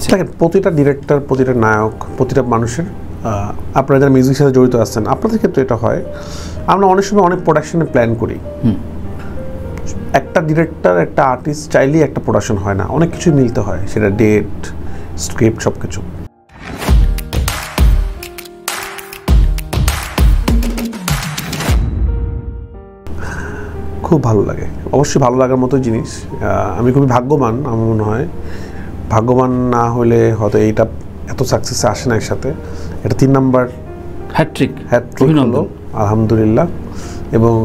হয়েছে? দেখেন, প্রতিটা ডিরেক্টর, প্রতিটা নায়ক, প্রতিটা মানুষের, আপনারা যারা মিউজিকের সাথে জড়িত আছেন, আপনাদের ক্ষেত্রে এটা হয়, আমরা অনেক সময় অনেক প্রোডাকশনে প্ল্যান করি। একটা ডিরেক্টর, একটা আর্টিস্ট চাইলেই একটা প্রোডাকশন হয় না, অনেক কিছুই মিলতে হয়, সেটা ডেট, স্ক্রিপ্ট, সব কিছু। খুব ভালো লাগে, অবশ্যই ভালো লাগার মতো জিনিস। আমি খুবই ভাগ্যবান, আমার মনে হয়। ভাগ্যবান না হলে হয়তো এইটা এত সাকসেসে আসে না একসাথে। এটা 3 নাম্বার হ্যাট্রিক হলো, আলহামদুলিল্লাহ। এবং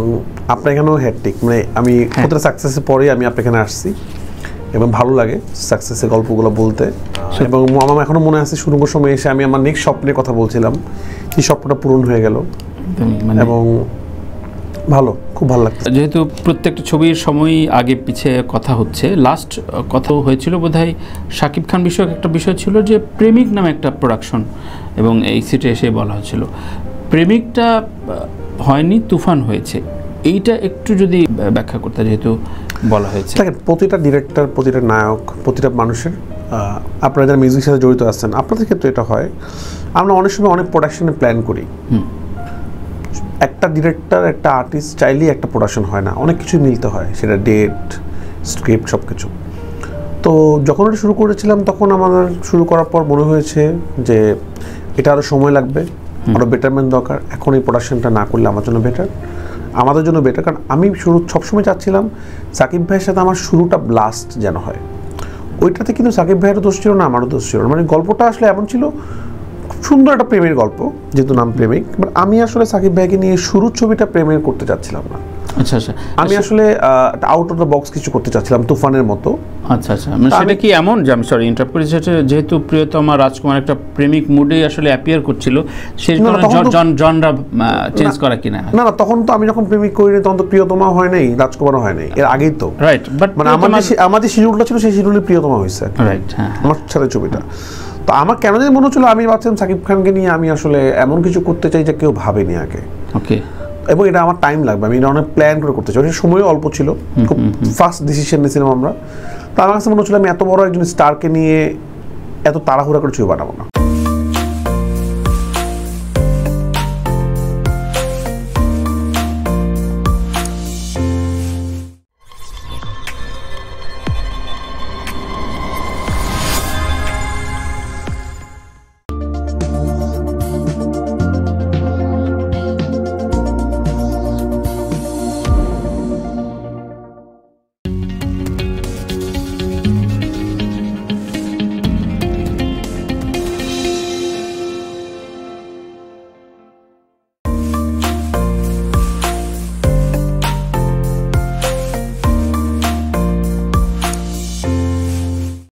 আপনার এখানেও হ্যাট্রিক, মানে আমি প্রতিটা সাকসেসের পরেই আমি আপনার এখানে আসছি এবং ভালো লাগে সাকসেসের গল্পগুলো বলতে। এবং আমার এখনও মনে আছে শুরুর সময় এসে আমি আমার নেক্সট স্বপ্নের কথা বলছিলাম, সেই স্বপ্নটা পূরণ হয়ে গেল এবং ভালো, খুব ভালো লাগছে। যেহেতু প্রত্যেকটা ছবির সময় আগে পিছিয়ে কথা হচ্ছে, লাস্ট কথা হয়েছিল বোধহয় শাকিব খান বিষয়ক একটা বিষয় ছিল যে প্রেমিক নামে একটা প্রোডাকশন, এবং এই সিটে এসে বলা হয়েছিল প্রেমিকটা হয়নি, তুফান হয়েছে। এইটা একটু যদি ব্যাখ্যা করতে, যেহেতু বলা হয়েছে। দেখেন, প্রতিটা ডিরেক্টর, প্রতিটা নায়ক, প্রতিটা মানুষের, আপনারা যারা মিউজিকের সাথে জড়িত আছেন, আপনাদের ক্ষেত্রে এটা হয়, আমরা অনেক সময় অনেক প্রোডাকশনে প্ল্যান করি। একটা ডিরেক্টর, একটা আর্টিস্ট চাইলেই একটা প্রোডাকশন হয় না, অনেক কিছুই মিলতে হয়, সেটা ডেট, স্ক্রিপ্ট, সব কিছু। তো যখন এটা শুরু করেছিলাম, তখন আমাদের শুরু করার পর মনে হয়েছে যে এটা আরও সময় লাগবে, আরও বেটারমেন্ট দরকার। এখন এই প্রোডাকশনটা না করলে আমার জন্য বেটার, আমাদের জন্য বেটার। কারণ আমি সবসময় চাচ্ছিলাম সাকিব ভাইয়ের সাথে আমার শুরুটা ব্লাস্ট যেন হয়। ওইটাতে কিন্তু সাকিব ভাইয়েরও দোষ ছিল না, আমারও দোষ ছিল না। মানে গল্পটা আসলে এমন ছিল, খুব সুন্দর একটা প্রেমের গল্প, যেহেতু নাম প্রেমিক। বাট আমি আসলে সাকিব ভাইকে নিয়ে শুরুর ছবিটা প্রেমের করতে চাচ্ছিলাম না। আচ্ছা আচ্ছা, আমি আসলে আউট অফ দ্য বক্স কিছু করতে চাচ্ছিলাম, তুফানের মতো। আচ্ছা আচ্ছা, মানে সেটা কি এমন যে, আমি সরি ইন্টারাপ্ট করেছি, যেহেতু প্রিয়তমা রাজকুমার একটা প্রেমিক মুডে আসলে অ্যাপিয়ার করছিল, সেই জনরা চেঞ্জ করা কিনা? না না, তখন তো আমি যখন প্রেমিক করিনি, তখন তো প্রিয়তমা হয় নাই, রাজকুমারও হয় নাই, এর আগেই তো। রাইট, বাট মানে আমাদের শিডিউলটা ছিল, সেই শিডিউলে প্রিয়তমা হয়েছে। রাইট, হ্যাঁ, আমার সাথে ছবিটা। তো আমার কেন জানি মনে হচ্ছিল, আমি ভাবছিলাম সাকিব খানকে নিয়ে আমি আসলে এমন কিছু করতে চাই যা কেউ ভাবেনি আগে। ওকে। এবং এটা আমার টাইম লাগবে, আমি এটা অনেক প্ল্যান করে করতে চাই। ওই সময়ও অল্প ছিল, খুব ফাস্ট ডিসিশন নিয়েছিলাম আমরা। তো আমার কাছে মনে হচ্ছিল আমি এত বড় একজন স্টারকে নিয়ে এত তাড়াহুড়া করে ছবি বানাবো না।